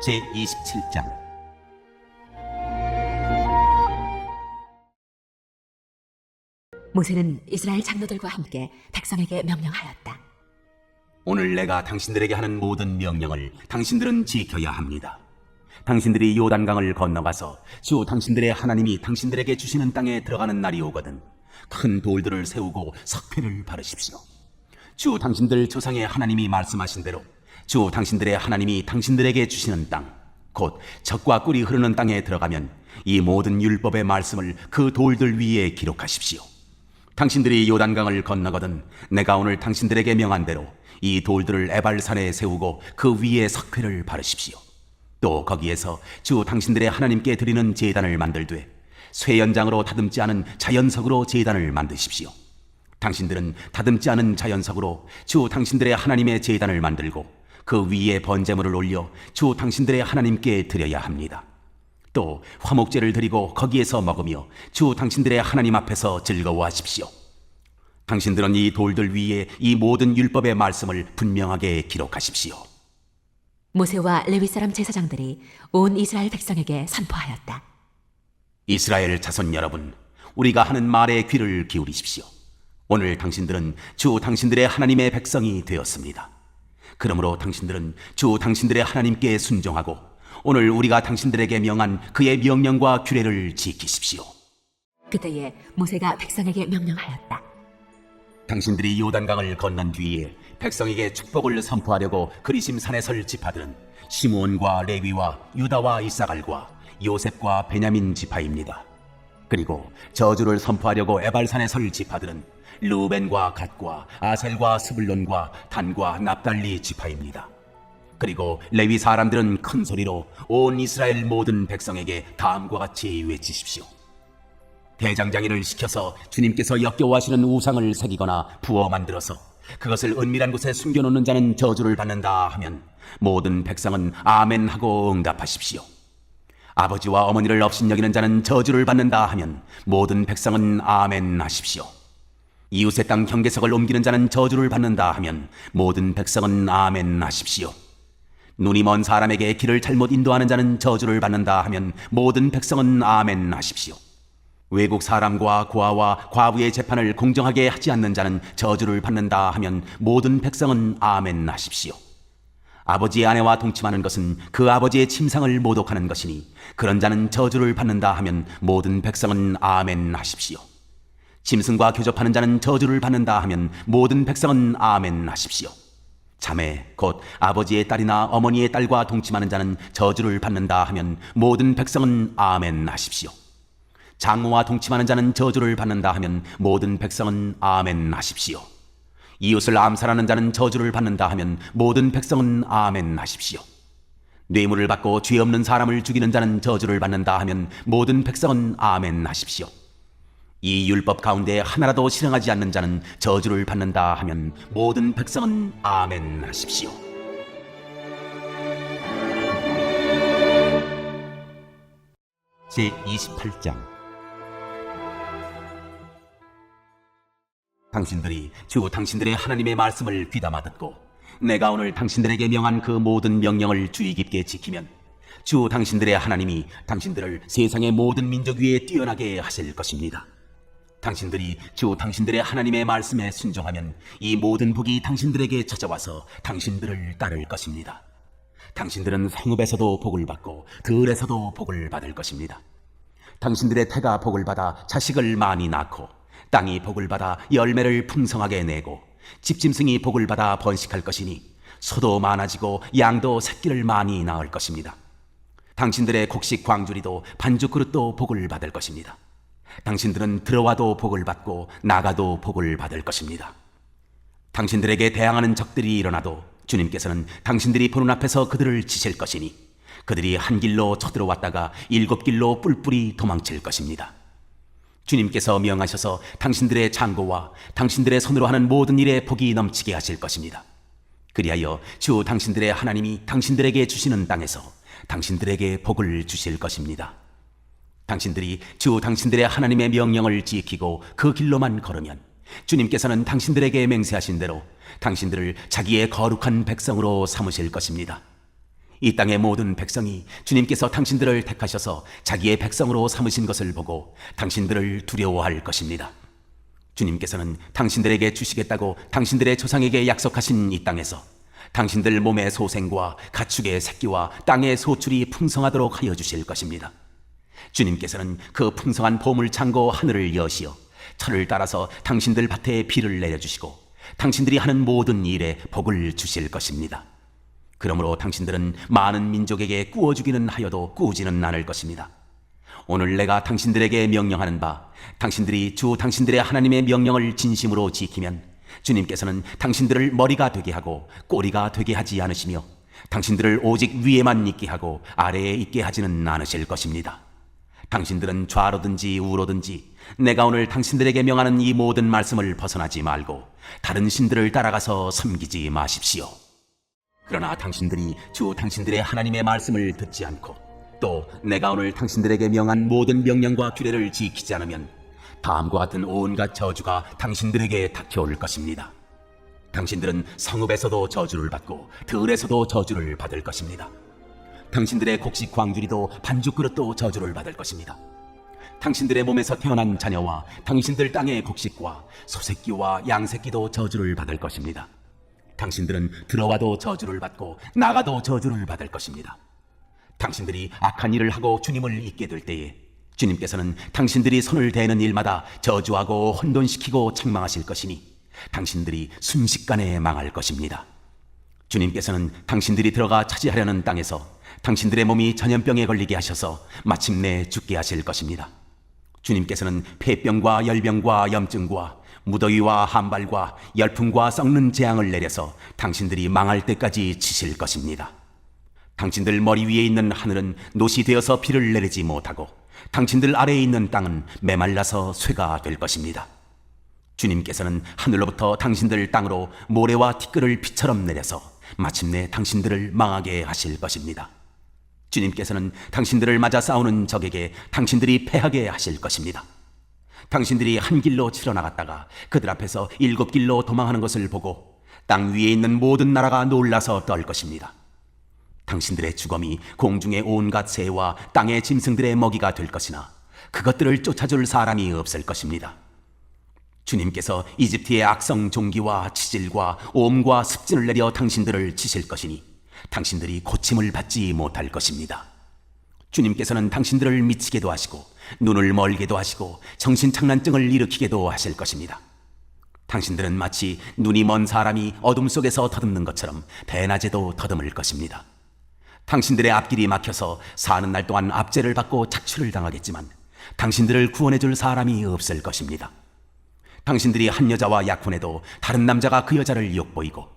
제27장. 모세는 이스라엘 장로들과 함께 백성에게 명령하였다. 오늘 내가 당신들에게 하는 모든 명령을 당신들은 지켜야 합니다. 당신들이 요단강을 건너가서 주 당신들의 하나님이 당신들에게 주시는 땅에 들어가는 날이 오거든 큰 돌들을 세우고 석회를 바르십시오. 주 당신들 조상의 하나님이 말씀하신 대로 주 당신들의 하나님이 당신들에게 주시는 땅, 곧 젖과 꿀이 흐르는 땅에 들어가면 이 모든 율법의 말씀을 그 돌들 위에 기록하십시오. 당신들이 요단강을 건너거든 내가 오늘 당신들에게 명한 대로 이 돌들을 에발산에 세우고 그 위에 석회를 바르십시오. 또 거기에서 주 당신들의 하나님께 드리는 제단을 만들되 쇠연장으로 다듬지 않은 자연석으로 제단을 만드십시오. 당신들은 다듬지 않은 자연석으로 주 당신들의 하나님의 제단을 만들고 그 위에 번제물을 올려 주 당신들의 하나님께 드려야 합니다. 또 화목제를 드리고 거기에서 먹으며 주 당신들의 하나님 앞에서 즐거워하십시오. 당신들은 이 돌들 위에 이 모든 율법의 말씀을 분명하게 기록하십시오. 모세와 레위 사람 제사장들이 온 이스라엘 백성에게 선포하였다. 이스라엘 자손 여러분, 우리가 하는 말에 귀를 기울이십시오. 오늘 당신들은 주 당신들의 하나님의 백성이 되었습니다. 그러므로 당신들은 주 당신들의 하나님께 순종하고 오늘 우리가 당신들에게 명한 그의 명령과 규례를 지키십시오. 그때에 모세가 백성에게 명령하였다. 당신들이 요단강을 건넌 뒤에 백성에게 축복을 선포하려고 그리심 산에 설 지파들은 시므온과 레위와 유다와 이사갈과 요셉과 베냐민 지파입니다. 그리고 저주를 선포하려고 에발산에 설 지파들은 르우벤과 갓과 아셀과 스불론과 단과 납달리 지파입니다. 그리고 레위 사람들은 큰 소리로 온 이스라엘 모든 백성에게 다음과 같이 외치십시오. 대장장이를 시켜서 주님께서 역겨워하시는 우상을 새기거나 부어 만들어서 그것을 은밀한 곳에 숨겨놓는 자는 저주를 받는다 하면 모든 백성은 아멘 하고 응답하십시오. 아버지와 어머니를 업신여기는 자는 저주를 받는다 하면 모든 백성은 아멘 하십시오. 이웃의 땅 경계석을 옮기는 자는 저주를 받는다 하면 모든 백성은 아멘 하십시오. 눈이 먼 사람에게 길을 잘못 인도하는 자는 저주를 받는다 하면 모든 백성은 아멘 하십시오. 외국 사람과 고아와 과부의 재판을 공정하게 하지 않는 자는 저주를 받는다 하면 모든 백성은 아멘 하십시오. 아버지의 아내와 동침하는 것은 그 아버지의 침상을 모독하는 것이니 그런 자는 저주를 받는다 하면 모든 백성은 아멘 하십시오. 짐승과 교접하는 자는 저주를 받는다 하면 모든 백성은 아멘 하십시오. 자매 곧 아버지의 딸이나 어머니의 딸과 동침하는 자는 저주를 받는다 하면 모든 백성은 아멘 하십시오. 장모와 동침하는 자는 저주를 받는다 하면 모든 백성은 아멘 하십시오. 이웃을 암살하는 자는 저주를 받는다 하면 모든 백성은 아멘 하십시오. 뇌물을 받고 죄 없는 사람을 죽이는 자는 저주를 받는다 하면 모든 백성은 아멘 하십시오. 이 율법 가운데 하나라도 실행하지 않는 자는 저주를 받는다 하면 모든 백성은 아멘 하십시오. 제28장. 당신들이 주 당신들의 하나님의 말씀을 귀담아 듣고 내가 오늘 당신들에게 명한 그 모든 명령을 주의 깊게 지키면 주 당신들의 하나님이 당신들을 세상의 모든 민족 위에 뛰어나게 하실 것입니다. 당신들이 주 당신들의 하나님의 말씀에 순종하면 이 모든 복이 당신들에게 찾아와서 당신들을 따를 것입니다. 당신들은 성읍에서도 복을 받고 들에서도 복을 받을 것입니다. 당신들의 태가 복을 받아 자식을 많이 낳고 땅이 복을 받아 열매를 풍성하게 내고 집짐승이 복을 받아 번식할 것이니 소도 많아지고 양도 새끼를 많이 낳을 것입니다. 당신들의 곡식 광주리도 반죽 그릇도 복을 받을 것입니다. 당신들은 들어와도 복을 받고 나가도 복을 받을 것입니다. 당신들에게 대항하는 적들이 일어나도 주님께서는 당신들이 보는 앞에서 그들을 치실 것이니 그들이 한 길로 쳐들어왔다가 7길로 뿔뿔이 도망칠 것입니다. 주님께서 명하셔서 당신들의 창고와 당신들의 손으로 하는 모든 일에 복이 넘치게 하실 것입니다. 그리하여 주 당신들의 하나님이 당신들에게 주시는 땅에서 당신들에게 복을 주실 것입니다. 당신들이 주 당신들의 하나님의 명령을 지키고 그 길로만 걸으면 주님께서는 당신들에게 맹세하신 대로 당신들을 자기의 거룩한 백성으로 삼으실 것입니다. 이 땅의 모든 백성이 주님께서 당신들을 택하셔서 자기의 백성으로 삼으신 것을 보고 당신들을 두려워할 것입니다. 주님께서는 당신들에게 주시겠다고 당신들의 조상에게 약속하신 이 땅에서 당신들 몸의 소생과 가축의 새끼와 땅의 소출이 풍성하도록 하여 주실 것입니다. 주님께서는 그 풍성한 보물 창고 하늘을 여시어 철을 따라서 당신들 밭에 비를 내려주시고 당신들이 하는 모든 일에 복을 주실 것입니다. 그러므로 당신들은 많은 민족에게 꾸어주기는 하여도 꾸지는 않을 것입니다. 오늘 내가 당신들에게 명령하는 바 당신들이 주 당신들의 하나님의 명령을 진심으로 지키면 주님께서는 당신들을 머리가 되게 하고 꼬리가 되게 하지 않으시며 당신들을 오직 위에만 있게 하고 아래에 있게 하지는 않으실 것입니다. 당신들은 좌로든지 우로든지 내가 오늘 당신들에게 명하는 이 모든 말씀을 벗어나지 말고 다른 신들을 따라가서 섬기지 마십시오. 그러나 당신들이 주 당신들의 하나님의 말씀을 듣지 않고 또 내가 오늘 당신들에게 명한 모든 명령과 규례를 지키지 않으면 다음과 같은 온갖 저주가 당신들에게 닥쳐올 것입니다. 당신들은 성읍에서도 저주를 받고 들에서도 저주를 받을 것입니다. 당신들의 곡식 광주리도 반죽 그릇도 저주를 받을 것입니다. 당신들의 몸에서 태어난 자녀와 당신들 땅의 곡식과 소새끼와 양새끼도 저주를 받을 것입니다. 당신들은 들어와도 저주를 받고 나가도 저주를 받을 것입니다. 당신들이 악한 일을 하고 주님을 잊게 될 때에 주님께서는 당신들이 손을 대는 일마다 저주하고 혼돈시키고 책망하실 것이니 당신들이 순식간에 망할 것입니다. 주님께서는 당신들이 들어가 차지하려는 땅에서 당신들의 몸이 전염병에 걸리게 하셔서 마침내 죽게 하실 것입니다. 주님께서는 폐병과 열병과 염증과 무더위와 한발과 열풍과 썩는 재앙을 내려서 당신들이 망할 때까지 치실 것입니다. 당신들 머리 위에 있는 하늘은 노시 되어서 비를 내리지 못하고 당신들 아래에 있는 땅은 메말라서 쇠가 될 것입니다. 주님께서는 하늘로부터 당신들 땅으로 모래와 티끌을 비처럼 내려서 마침내 당신들을 망하게 하실 것입니다. 주님께서는 당신들을 맞아 싸우는 적에게 당신들이 패하게 하실 것입니다. 당신들이 한 길로 치러 나갔다가 그들 앞에서 7길로 도망하는 것을 보고 땅 위에 있는 모든 나라가 놀라서 떨 것입니다. 당신들의 주검이 공중의 온갖 새와 땅의 짐승들의 먹이가 될 것이나 그것들을 쫓아줄 사람이 없을 것입니다. 주님께서 이집트의 악성 종기와 치질과 옴과 습진을 내려 당신들을 치실 것이니 당신들이 고침을 받지 못할 것입니다. 주님께서는 당신들을 미치게도 하시고 눈을 멀게도 하시고 정신착란증을 일으키게도 하실 것입니다. 당신들은 마치 눈이 먼 사람이 어둠 속에서 더듬는 것처럼 대낮에도 더듬을 것입니다. 당신들의 앞길이 막혀서 사는 날 동안 압제를 받고 착취를 당하겠지만 당신들을 구원해 줄 사람이 없을 것입니다. 당신들이 한 여자와 약혼해도 다른 남자가 그 여자를 욕보이고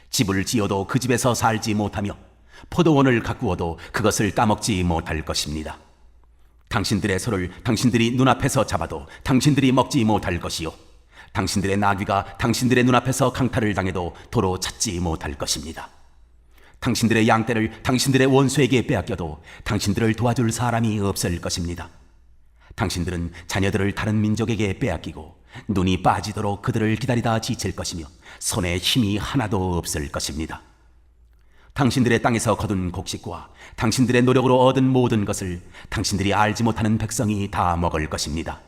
집을 지어도 그 집에서 살지 못하며 포도원을 가꾸어도 그것을 따먹지 못할 것입니다. 당신들의 소를 당신들이 눈앞에서 잡아도 당신들이 먹지 못할 것이요 당신들의 나귀가 당신들의 눈앞에서 강탈을 당해도 도로 찾지 못할 것입니다. 당신들의 양떼를 당신들의 원수에게 빼앗겨도 당신들을 도와줄 사람이 없을 것입니다. 당신들은 자녀들을 다른 민족에게 빼앗기고 눈이 빠지도록 그들을 기다리다 지칠 것이며 손에 힘이 하나도 없을 것입니다. 당신들의 땅에서 거둔 곡식과 당신들의 노력으로 얻은 모든 것을 당신들이 알지 못하는 백성이 다 먹을 것입니다.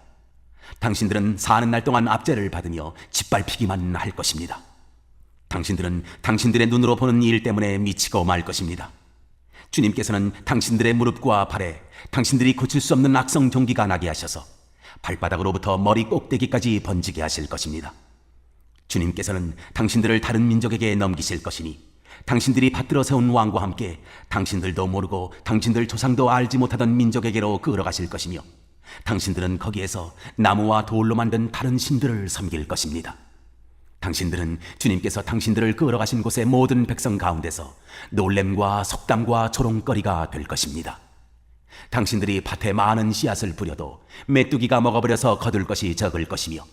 당신들은 사는 날 동안 압제를 받으며 짓밟히기만 할 것입니다. 당신들은 당신들의 눈으로 보는 일 때문에 미치고 말 것입니다. 주님께서는 당신들의 무릎과 발에 당신들이 고칠 수 없는 악성 종기가 나게 하셔서 발바닥으로부터 머리 꼭대기까지 번지게 하실 것입니다. 주님께서는 당신들을 다른 민족에게 넘기실 것이니 당신들이 받들어 세운 왕과 함께 당신들도 모르고 당신들 조상도 알지 못하던 민족에게로 끌어가실 것이며 당신들은 거기에서 나무와 돌로 만든 다른 신들을 섬길 것입니다. 당신들은 주님께서 당신들을 끌어가신 곳의 모든 백성 가운데서 놀램과 속담과 조롱거리가 될 것입니다. 당신들이 밭에 많은 씨앗을 뿌려도 메뚜기가 먹어버려서 거둘 것이 적을 것이며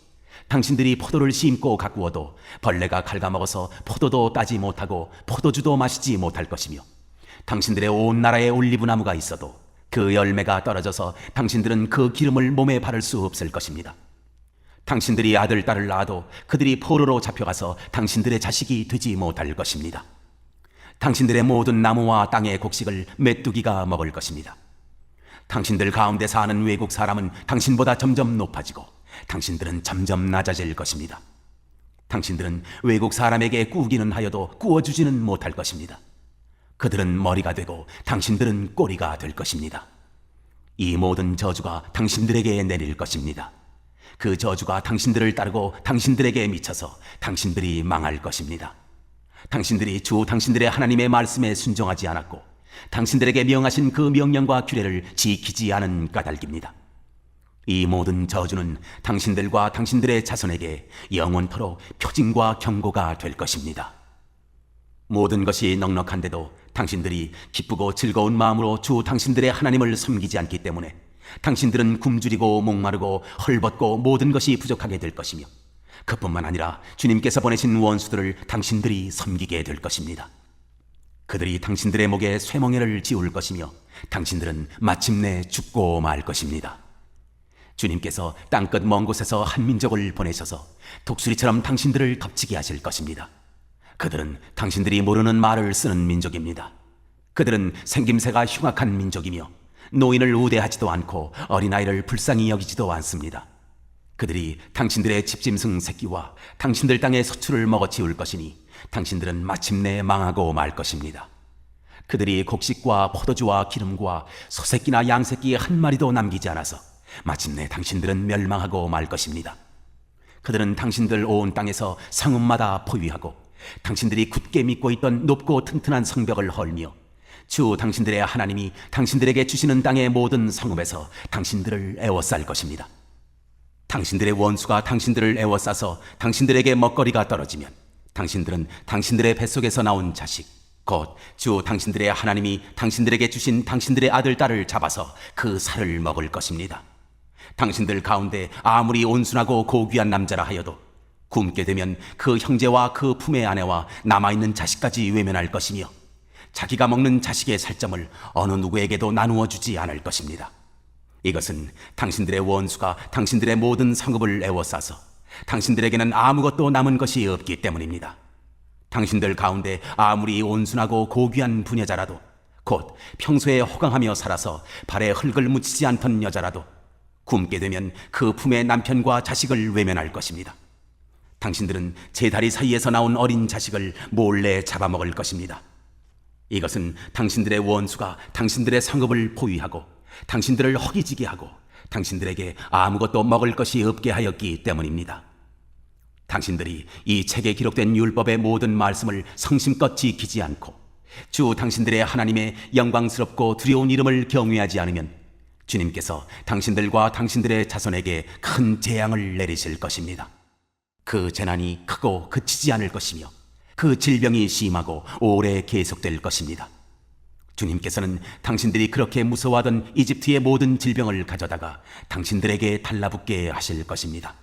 당신들이 포도를 심고 가꾸어도 벌레가 갉아먹어서 포도도 따지 못하고 포도주도 마시지 못할 것이며 당신들의 온 나라에 올리브나무가 있어도 그 열매가 떨어져서 당신들은 그 기름을 몸에 바를 수 없을 것입니다. 당신들이 아들, 딸을 낳아도 그들이 포로로 잡혀가서 당신들의 자식이 되지 못할 것입니다. 당신들의 모든 나무와 땅의 곡식을 메뚜기가 먹을 것입니다. 당신들 가운데 사는 외국 사람은 당신보다 점점 높아지고 당신들은 점점 낮아질 것입니다. 당신들은 외국 사람에게 꾸기는 하여도 꾸어주지는 못할 것입니다. 그들은 머리가 되고 당신들은 꼬리가 될 것입니다. 이 모든 저주가 당신들에게 내릴 것입니다. 그 저주가 당신들을 따르고 당신들에게 미쳐서 당신들이 망할 것입니다. 당신들이 주 당신들의 하나님의 말씀에 순종하지 않았고 당신들에게 명하신 그 명령과 규례를 지키지 않은 까닭입니다. 이 모든 저주는 당신들과 당신들의 자손에게 영원토록 표징과 경고가 될 것입니다. 모든 것이 넉넉한데도 당신들이 기쁘고 즐거운 마음으로 주 당신들의 하나님을 섬기지 않기 때문에 당신들은 굶주리고 목마르고 헐벗고 모든 것이 부족하게 될 것이며 그뿐만 아니라 주님께서 보내신 원수들을 당신들이 섬기게 될 것입니다. 그들이 당신들의 목에 쇠멍에를 지울 것이며 당신들은 마침내 죽고 말 것입니다. 주님께서 땅끝 먼 곳에서 한 민족을 보내셔서 독수리처럼 당신들을 덮치게 하실 것입니다. 그들은 당신들이 모르는 말을 쓰는 민족입니다. 그들은 생김새가 흉악한 민족이며 노인을 우대하지도 않고 어린아이를 불쌍히 여기지도 않습니다. 그들이 당신들의 집짐승 새끼와 당신들 땅의 서출을 먹어치울 것이니 당신들은 마침내 망하고 말 것입니다. 그들이 곡식과 포도주와 기름과 소새끼나 양새끼 한 마리도 남기지 않아서 마침내 당신들은 멸망하고 말 것입니다. 그들은 당신들 온 땅에서 성읍마다 포위하고 당신들이 굳게 믿고 있던 높고 튼튼한 성벽을 헐며 주 당신들의 하나님이 당신들에게 주시는 땅의 모든 성읍에서 당신들을 애워쌀 것입니다. 당신들의 원수가 당신들을 애워싸서 당신들에게 먹거리가 떨어지면 당신들은 당신들의 뱃속에서 나온 자식 곧 주 당신들의 하나님이 당신들에게 주신 당신들의 아들 딸을 잡아서 그 살을 먹을 것입니다. 당신들 가운데 아무리 온순하고 고귀한 남자라 하여도 굶게 되면 그 형제와 그 품의 아내와 남아있는 자식까지 외면할 것이며 자기가 먹는 자식의 살점을 어느 누구에게도 나누어 주지 않을 것입니다. 이것은 당신들의 원수가 당신들의 모든 성읍을 애워싸서 당신들에게는 아무것도 남은 것이 없기 때문입니다. 당신들 가운데 아무리 온순하고 고귀한 부녀자라도 곧 평소에 호강하며 살아서 발에 흙을 묻히지 않던 여자라도 굶게 되면 그 품의 남편과 자식을 외면할 것입니다. 당신들은 제 다리 사이에서 나온 어린 자식을 몰래 잡아먹을 것입니다. 이것은 당신들의 원수가 당신들의 성읍을 포위하고 당신들을 허기지게 하고 당신들에게 아무것도 먹을 것이 없게 하였기 때문입니다. 당신들이 이 책에 기록된 율법의 모든 말씀을 성심껏 지키지 않고 주 당신들의 하나님의 영광스럽고 두려운 이름을 경외하지 않으면 주님께서 당신들과 당신들의 자손에게 큰 재앙을 내리실 것입니다. 그 재난이 크고 그치지 않을 것이며 그 질병이 심하고 오래 계속될 것입니다. 주님께서는 당신들이 그렇게 무서워하던 이집트의 모든 질병을 가져다가 당신들에게 달라붙게 하실 것입니다.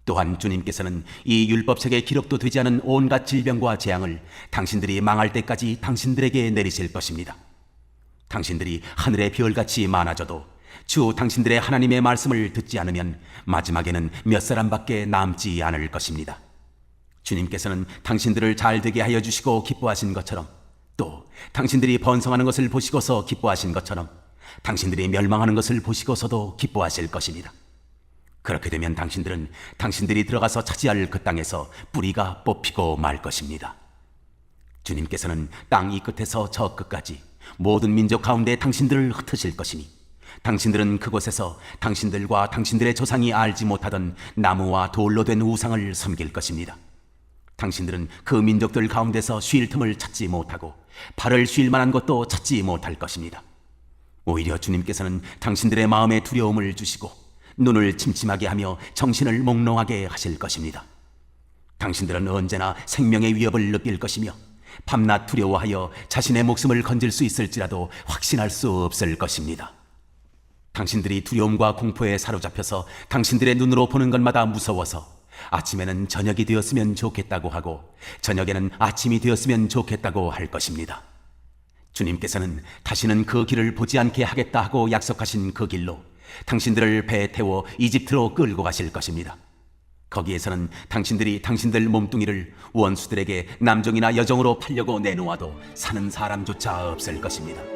또한 주님께서는 이 율법책에 기록도 되지 않은 온갖 질병과 재앙을 당신들이 망할 때까지 당신들에게 내리실 것입니다. 당신들이 하늘의 별같이 많아져도 주 당신들의 하나님의 말씀을 듣지 않으면 마지막에는 몇 사람밖에 남지 않을 것입니다. 주님께서는 당신들을 잘 되게 하여 주시고 기뻐하신 것처럼 또 당신들이 번성하는 것을 보시고서 기뻐하신 것처럼 당신들이 멸망하는 것을 보시고서도 기뻐하실 것입니다. 그렇게 되면 당신들은 당신들이 들어가서 차지할 그 땅에서 뿌리가 뽑히고 말 것입니다. 주님께서는 땅 이 끝에서 저 끝까지 모든 민족 가운데 당신들을 흩으실 것이니 당신들은 그곳에서 당신들과 당신들의 조상이 알지 못하던 나무와 돌로 된 우상을 섬길 것입니다. 당신들은 그 민족들 가운데서 쉴 틈을 찾지 못하고 발을 쉴 만한 것도 찾지 못할 것입니다. 오히려 주님께서는 당신들의 마음에 두려움을 주시고 눈을 침침하게 하며 정신을 몽롱하게 하실 것입니다. 당신들은 언제나 생명의 위협을 느낄 것이며 밤낮 두려워하여 자신의 목숨을 건질 수 있을지라도 확신할 수 없을 것입니다. 당신들이 두려움과 공포에 사로잡혀서 당신들의 눈으로 보는 것마다 무서워서 아침에는 저녁이 되었으면 좋겠다고 하고 저녁에는 아침이 되었으면 좋겠다고 할 것입니다. 주님께서는 다시는 그 길을 보지 않게 하겠다 하고 약속하신 그 길로 당신들을 배에 태워 이집트로 끌고 가실 것입니다. 거기에서는 당신들이 당신들 몸뚱이를 원수들에게 남종이나 여종으로 팔려고 내놓아도 사는 사람조차 없을 것입니다.